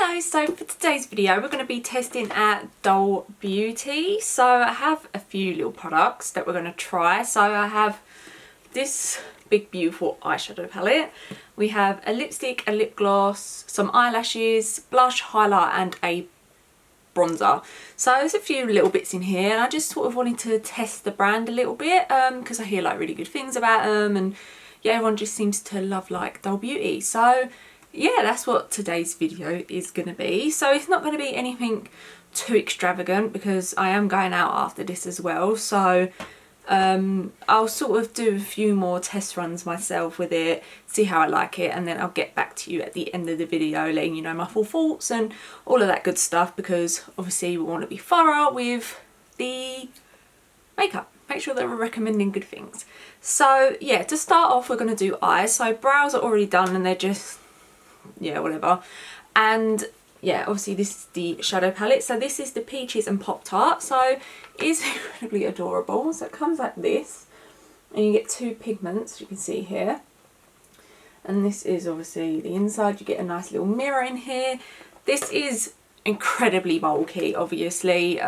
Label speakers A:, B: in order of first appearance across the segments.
A: Hello, so for today's video we're going to be testing out Doll Beauty. So I have a few little products that we're going to try. So I have this big beautiful eyeshadow palette. We have a lipstick, a lip gloss, some eyelashes, blush, highlight and a bronzer. So there's a few little bits in here and I just sort of wanted to test the brand a little bit because I hear like really good things about them, and yeah, everyone just seems to love like Doll Beauty. So yeah, that's what today's video is going to be. So it's not going to be anything too extravagant because I am going out after this as well. So I'll sort of do a few more test runs myself with it, see how I like it, and then I'll get back to you at the end of the video letting you know my full thoughts and all of that good stuff, because obviously we want to be thorough with the makeup. Make sure that we're recommending good things. So yeah, to start off we're going to do eyes. So brows are already done and they're just, yeah, whatever. And yeah, obviously this is the shadow palette. So this is the Peaches and Pop Tart. So it is incredibly adorable. So it comes like this and you get two pigments, you can see here. And this is obviously the inside. You get a nice little mirror in here. This is incredibly bulky, obviously.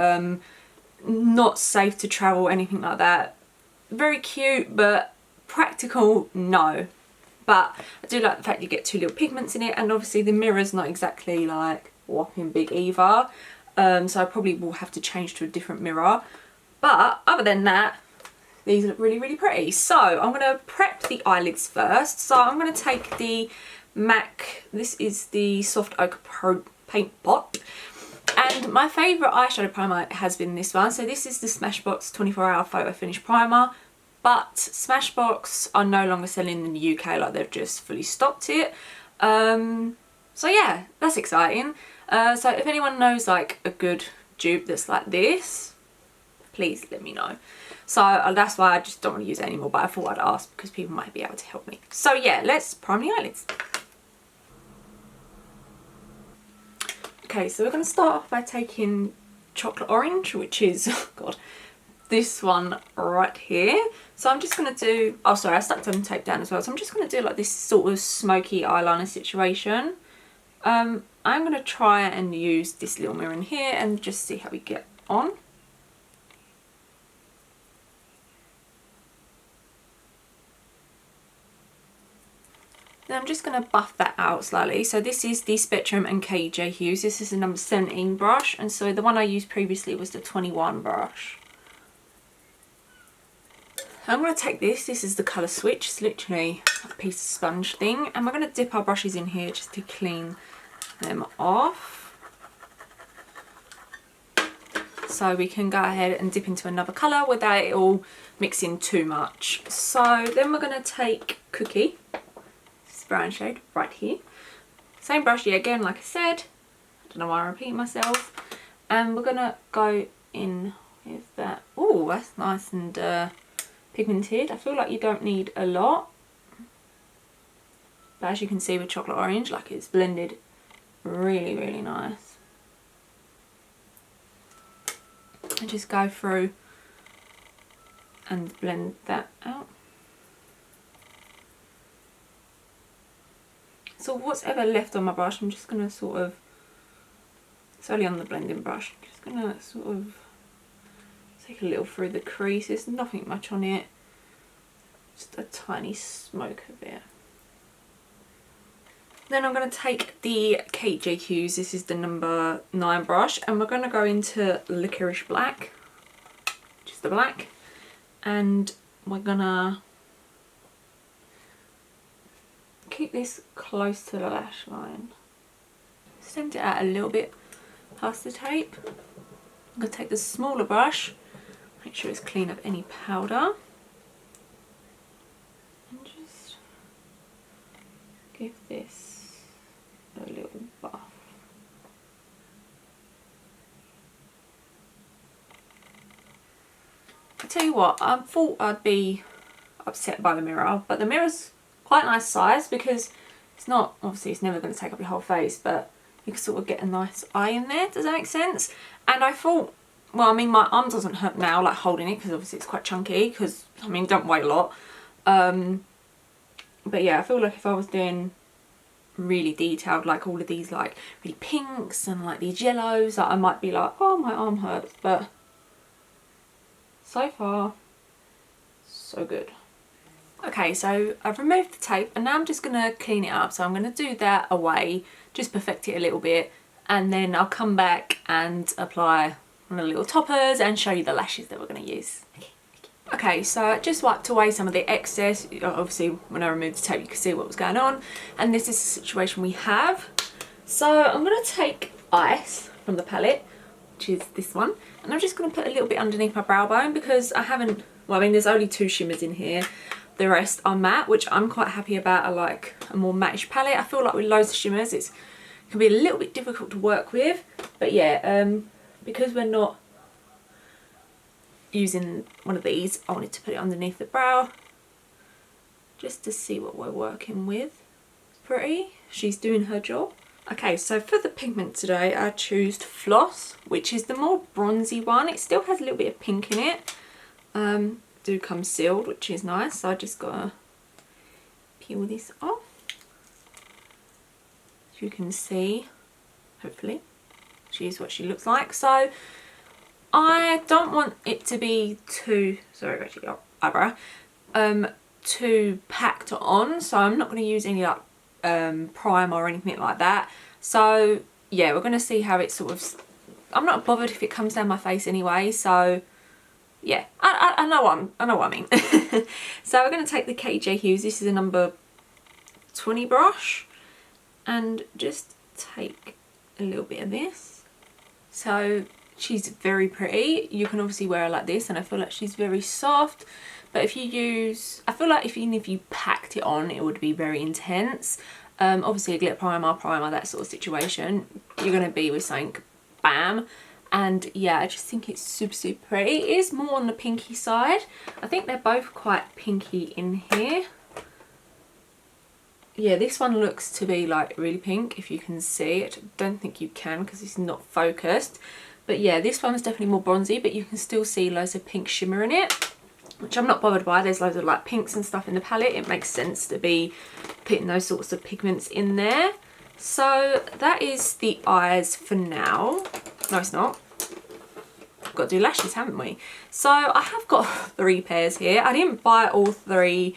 A: Not safe to travel, anything like that. Very cute, but practical, no. But I do like the fact you get two little pigments in it, and obviously the mirror's not exactly like whopping big either. So I probably will have to change to a different mirror. But other than that, these look really, really pretty. So I'm going to prep the eyelids first. So I'm going to take the MAC, this is the Soft Ochre Pro Paint Pot. And my favourite eyeshadow primer has been this one. So this is the Smashbox 24-Hour Photo Finish Primer. But Smashbox are no longer selling in the UK, like they've just fully stopped it. So yeah, that's exciting. So if anyone knows like a good dupe that's like this, please let me know. So that's why I just don't want to use it anymore, but I thought I'd ask because people might be able to help me. So yeah, let's prime the eyelids. Okay, so we're going to start off by taking Chocolate Orange, which is, oh god, this one right here. So I'm just going to do, oh sorry, I stuck some tape down as well. So I'm just going to do like this sort of smoky eyeliner situation. I'm going to try and use this little mirror in here and just see how we get on. Then I'm just going to buff that out slightly. So this is the Spectrum and KJ Hughes. This is the number 17 brush, and so the one I used previously was the 21 brush. I'm going to take this is the colour switch, it's literally a piece of sponge thing, and we're going to dip our brushes in here just to clean them off. So we can go ahead and dip into another colour without it all mixing too much. So then we're going to take Cookie, this brown shade right here. Same brush, yeah, again, like I said, I don't know why I'm repeating myself. And we're going to go in with that. Oh, that's nice and pigmented. I feel like you don't need a lot, but as you can see with Chocolate Orange, like it's blended really, really nice. And just go through and blend that out. So what's ever left on my brush, I'm just going to sort of, it's only on the blending brush, I'm just going to sort of take a little through the crease. There's nothing much on it, just a tiny smoke of it. Then I'm going to take the KJ Hughes, this is the number 9 brush, and we're going to go into Licorice Black, just the black, and we're going to keep this close to the lash line. Send it out a little bit past the tape. I'm going to take the smaller brush, make sure it's clean of any powder, and just give this a little buff. I tell you what, I thought I'd be upset by the mirror, but the mirror's quite a nice size because it's not, obviously it's never going to take up your whole face, but you can sort of get a nice eye in there. Does that make sense? And I thought, well, I mean, my arm doesn't hurt now, like holding it, because obviously it's quite chunky, because, I mean, don't weigh a lot. But yeah, I feel like if I was doing really detailed, like all of these like really pinks and like these yellows, that I might be like, oh my arm hurts, but so far so good. Okay, so I've removed the tape and now I'm just going to clean it up. So I'm going to do that away, just perfect it a little bit, and then I'll come back and apply one of the little toppers and show you the lashes that we're going to use. Okay, so I just wiped away some of the excess. Obviously when I removed the tape you can see what was going on, and this is the situation we have. So I'm going to take Ice from the palette, which is this one, and I'm just going to put a little bit underneath my brow bone because I haven't, well, I mean there's only 2 shimmers in here. The rest are matte, which I'm quite happy about. I like a more matte-ish palette. I feel like with loads of shimmers it can be a little bit difficult to work with, but yeah, because we're not using one of these, I wanted to put it underneath the brow just to see what we're working with. Pretty, she's doing her job. Okay, so for the pigment today I chose Floss, which is the more bronzy one. It still has a little bit of pink in it. Do come sealed, which is nice, so I just gotta peel this off. As you can see, hopefully she's what she looks like. So I don't want it to be too, sorry about your eyebrow, too packed on, so I'm not going to use any like primer or anything like that. So yeah, we're going to see how it sort of, I'm not bothered if it comes down my face anyway, so yeah, I know what I mean. So we're going to take the KJ Hughes, this is a number 20 brush, and just take a little bit of this. So she's very pretty. You can obviously wear her like this, and I feel like she's very soft, but if you use, I feel like even if you packed it on it would be very intense. Obviously a glitter primer, that sort of situation, you're going to be with something bam. And yeah, I just think it's super pretty. It is more on the pinky side. I think they're both quite pinky in here. Yeah, this one looks to be like really pink, if you can see it. I don't think you can because it's not focused. But yeah, this one's definitely more bronzy, but you can still see loads of pink shimmer in it, which I'm not bothered by. There's loads of like pinks and stuff in the palette. It makes sense to be putting those sorts of pigments in there. So that is the eyes for now. No, it's not. We've got to do lashes, haven't we? So I have got 3 pairs here. I didn't buy all 3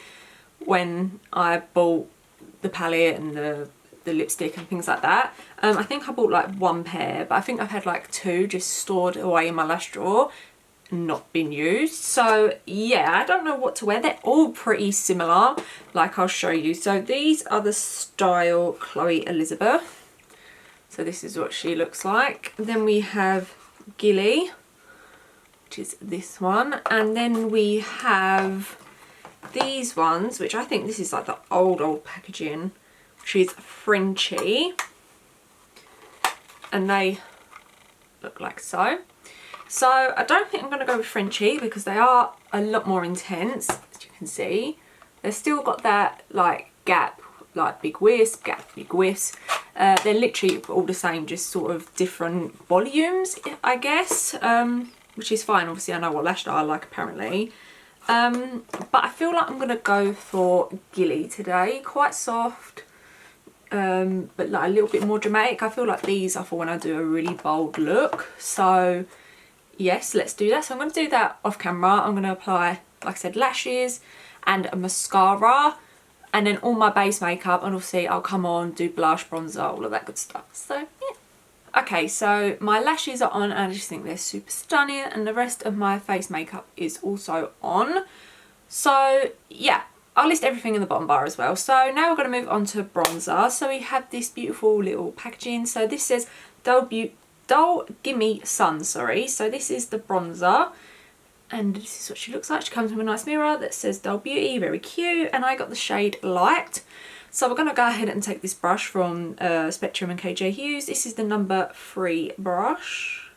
A: when I bought the palette and the lipstick and things like that. I think I bought like 1 pair, but I think I've had like 2 just stored away in my lash drawer, not been used. So yeah, I don't know what to wear. They're all pretty similar, like I'll show you. So these are the Style Chloe Elizabeth. So this is what she looks like. Then we have Gilly, which is this one, and then we have these ones, which I think this is like the old packaging, which is Frenchy, and they look like so. So I don't think I'm going to go with Frenchy because they are a lot more intense, as you can see. They've still got that like gap, like big wisp, gap, big wisps. They're literally all the same, just sort of different volumes, I guess, which is fine. Obviously I know what lash I like apparently. But I feel like I'm going to go for Gilly today. Quite soft, but like a little bit more dramatic. I feel like these are for when I do a really bold look. So yes, let's do that. So I'm going to do that off camera. I'm going to apply, like I said, lashes and a mascara, and then all my base makeup, and obviously I'll come on, do blush, bronzer, all of that good stuff. So yeah. Okay, so my lashes are on and I just think they're super stunning, and the rest of my face makeup is also on. So yeah, I'll list everything in the bottom bar as well. So now we're going to move on to bronzer. So we have this beautiful little packaging. So this says Dull Gimme Sun, sorry. So this is the bronzer, and this is what she looks like. She comes with a nice mirror that says Dull Beauty, very cute, and I got the shade Light. So we're going to go ahead and take this brush from Spectrum and KJ Hughes. This is the number 3 brush.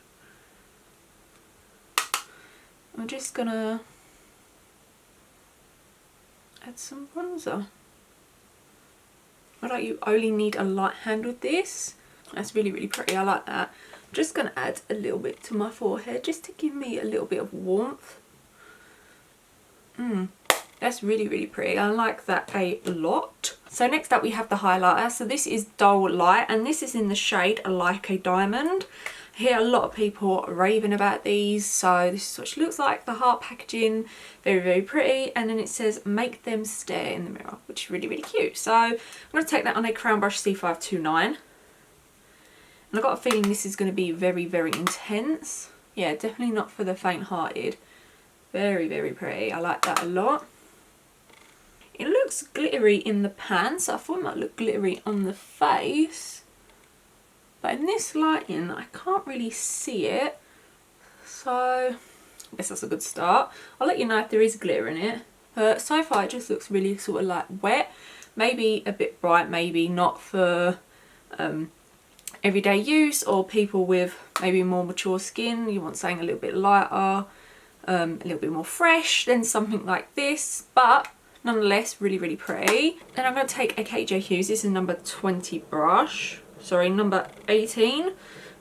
A: I'm just going to add some bronzer. I like you only need a light hand with this. That's really pretty, I like that. I'm just going to add a little bit to my forehead just to give me a little bit of warmth. That's really, really pretty. I like that a lot. So next up we have the highlighter. So this is Dull Light, and this is in the shade Like a Diamond. I hear a lot of people raving about these. So this is what she looks like, the heart packaging, very, very pretty. And then it says make them stare in the mirror, which is really, really cute. So I'm going to take that on a Crown Brush C529. And I've got a feeling this is going to be very, very intense. Yeah, definitely not for the faint-hearted. Very, very pretty. I like that a lot. It looks glittery in the pan, so I thought it might look glittery on the face. But in this lighting, I can't really see it. So I guess that's a good start. I'll let you know if there is glitter in it. But so far it just looks really sort of like wet. Maybe a bit bright, maybe not for everyday use, or people with maybe more mature skin. You want something a little bit lighter, a little bit more fresh than something like this. But nonetheless, really, really pretty. Then I'm going to take a KJ Hughes. This is number 20 brush. Sorry, number 18,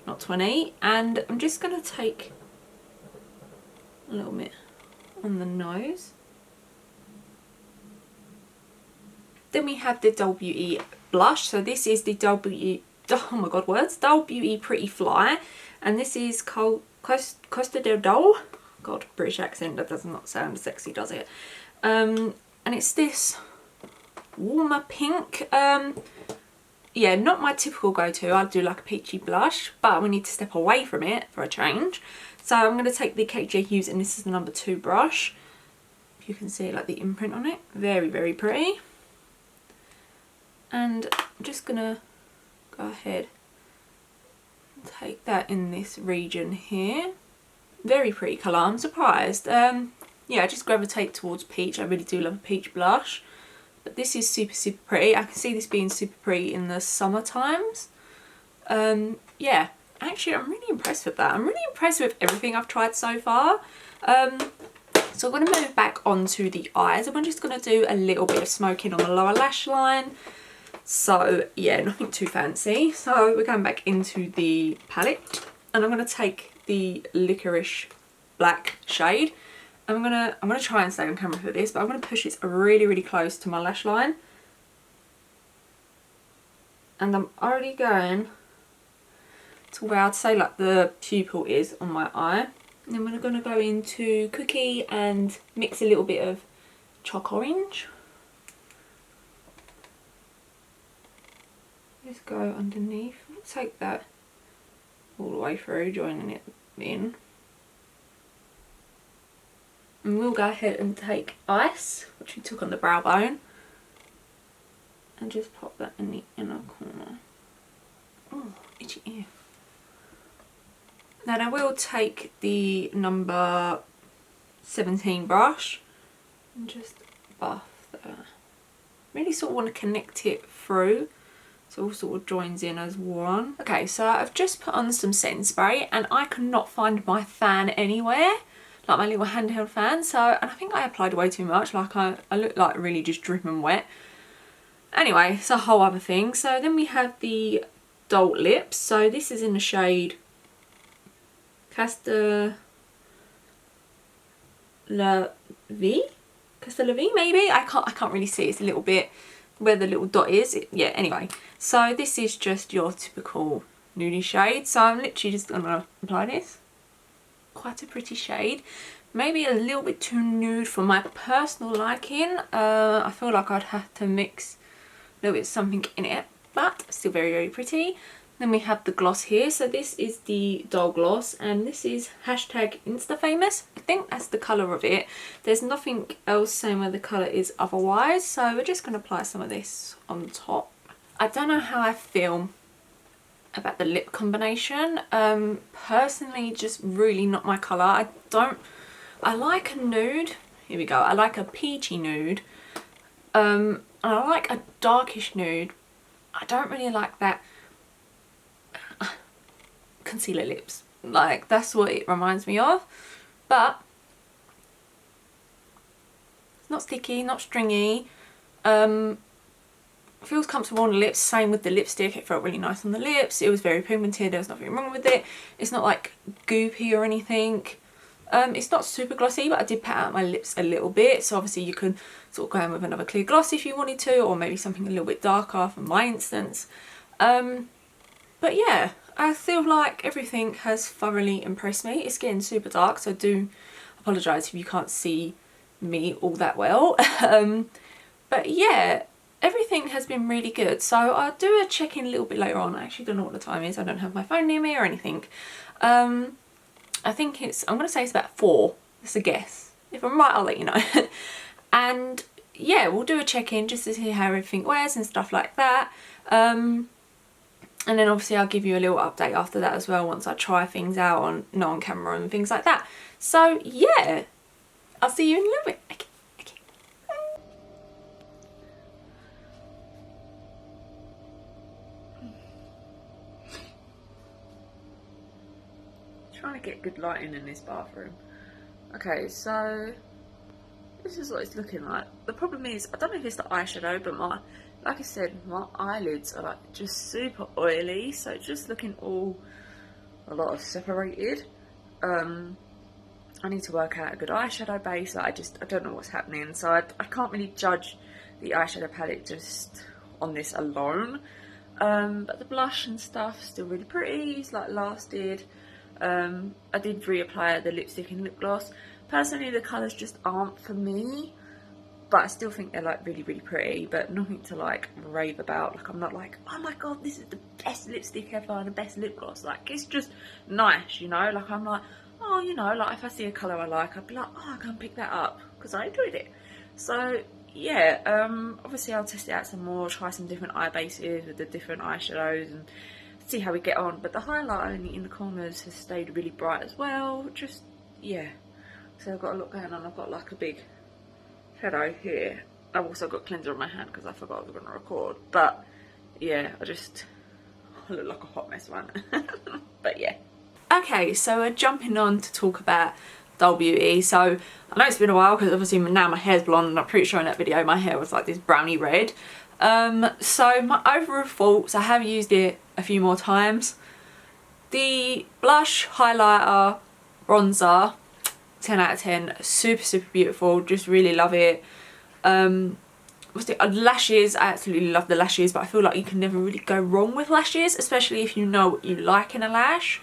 A: not 20. And I'm just going to take a little bit on the nose. Then we have the Dull Beauty blush. So this is the Dull Beauty, oh my god, words. Dull Beauty Pretty Fly. And this is Costa del Dull. God, British accent, that does not sound sexy, does it? And it's this warmer pink. Yeah, not my typical go-to. I do like a peachy blush, but we need to step away from it for a change. So I'm going to take the KJ Hughes, and this is the number 2 brush. If you can see like the imprint on it. Very, very pretty. And I'm just going to go ahead and take that in this region here. Very pretty colour. I'm surprised. Yeah, I just gravitate towards peach. I really do love a peach blush. But this is super, super pretty. I can see this being super pretty in the summer times. Yeah, actually I'm really impressed with that. I'm really impressed with everything I've tried so far. So I'm going to move back onto the eyes, and we're just going to do a little bit of smoking on the lower lash line. So yeah, nothing too fancy. So we're going back into the palette, and I'm going to take the Liquorice black shade. I'm gonna try and stay on camera for this, but I'm gonna push it really, really close to my lash line. And I'm already going to where I'd say like the pupil is on my eye. And then we're gonna go into Cookie and mix a little bit of Chocorange. Just go underneath. Take that all the way through, joining it in. And we'll go ahead and take Ice, which we took on the brow bone, and just pop that in the inner corner. Oh, itchy ear. Then I will take the number 17 brush and just buff that. Really sort of want to connect it through, so it all sort of joins in as one. Okay, so I've just put on some setting spray, and I cannot find my fan anywhere. Like my little handheld fan, and I think I applied way too much. Like I look like really just dripping wet. Anyway, it's a whole other thing. So then we have the Dull Lips. So this is in the shade Costa La Vie, maybe. I can't really see. It's a little bit where the little dot is. Yeah. Anyway, so this is just your typical nudie shade. So I'm literally just gonna apply this. Quite a pretty shade, maybe a little bit too nude for my personal liking. I feel like I'd have to mix a little bit of something in it, but still very, very pretty. Then we have the gloss here. So this is the Dull Gloss, and this is hashtag InstaFamous. I think that's the colour of it. There's nothing else saying where the colour is otherwise, so we're just going to apply some of this on top. I don't know how I feel about the lip combination. Personally, just really not my colour. I like a nude. Here we go. I like a peachy nude. And I like a darkish nude. I don't really like that concealer lips. Like, that's what it reminds me of. But it's not sticky, not stringy. Feels comfortable on the lips. Same with the lipstick. It felt really nice on the lips. It was very pigmented. There was nothing wrong with it. It's not like goopy or anything. It's not super glossy, but I did pat out my lips a little bit, so obviously you can sort of go in with another clear gloss if you wanted to, or maybe something a little bit darker for my instance. But yeah, I feel like everything has thoroughly impressed me. It's getting super dark, so I do apologise if you can't see me all that well. But yeah, everything has been really good. So I'll do a check-in a little bit later on. I actually don't know what the time is. I don't have my phone near me or anything. I think I'm going to say it's about 4. It's a guess. If I'm right, I'll let you know. And yeah, we'll do a check-in just to see how everything wears and stuff like that. And then obviously I'll give you a little update after that as well once I try things out on camera and things like that. So yeah, I'll see you in a little bit. Okay. Trying to get good lighting in this bathroom. Okay, so this is what it's looking like. The problem is, I don't know if it's the eyeshadow, but like I said, my eyelids are like just super oily, so it's just looking a lot of separated. I need to work out a good eyeshadow base. Like I don't know what's happening, so I can't really judge the eyeshadow palette just on this alone. But the blush and stuff still really pretty. It's like lasted. I did reapply the lipstick and lip gloss. Personally, the colours just aren't for me, but I still think they're like really, really pretty, but nothing to like rave about. Like I'm not like, oh my god, this is the best lipstick ever and the best lip gloss. Like it's just nice, you know. Like I'm like, oh, you know, like if I see a colour I like, I'd be like, oh, I can pick that up because I enjoyed it. So yeah, obviously I'll test it out some more, try some different eye bases with the different eyeshadows and see how we get on. But the highlight only in the corners has stayed really bright as well. Just yeah, so I've got a lot going on. I've got like a big shadow here. I've also got cleanser on my hand because I forgot I was going to record. But yeah, I look like a hot mess, man. But yeah. Okay, so we're jumping on to talk about Dull Beauty. So I know it's been a while because obviously now my hair's blonde, and I'm pretty sure in that video my hair was like this browny red. So my overall thoughts, I have used it a few more times. The blush, highlighter, bronzer, 10 out of 10, super, super beautiful, just really love it. Lashes, I absolutely love the lashes, but I feel like you can never really go wrong with lashes, especially if you know what you like in a lash.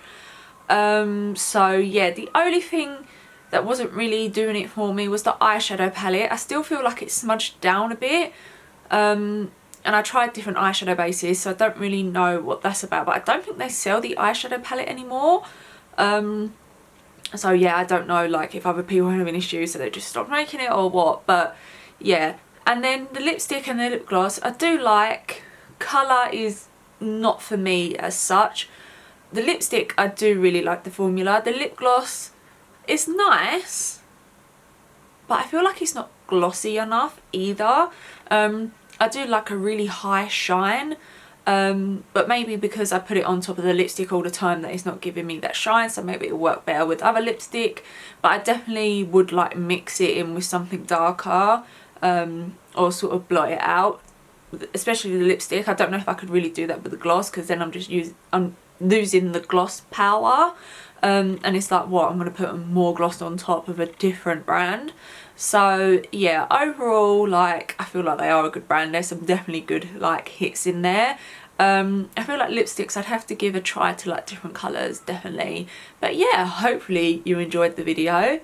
A: So yeah, the only thing that wasn't really doing it for me was the eyeshadow palette. I still feel like it's smudged down a bit. And I tried different eyeshadow bases, so I don't really know what that's about, but I don't think they sell the eyeshadow palette anymore. So yeah, I don't know like if other people are having issues so they just stopped making it or what, but yeah. And then the lipstick and the lip gloss, I do like. Colour is not for me as such. The lipstick, I do really like the formula. The lip gloss is nice, but I feel like it's not glossy enough either. I do like a really high shine, but maybe because I put it on top of the lipstick all the time that it's not giving me that shine, so maybe it'll work better with other lipstick. But I definitely would like mix it in with something darker, or sort of blot it out, especially the lipstick. I don't know if I could really do that with the gloss, because then I'm losing the gloss power, and it's like, what, I'm going to put more gloss on top of a different brand. So yeah, overall, like, I feel like they are a good brand. There's some definitely good like hits in there. I feel like lipsticks I'd have to give a try to like different colours, definitely. But yeah, hopefully you enjoyed the video.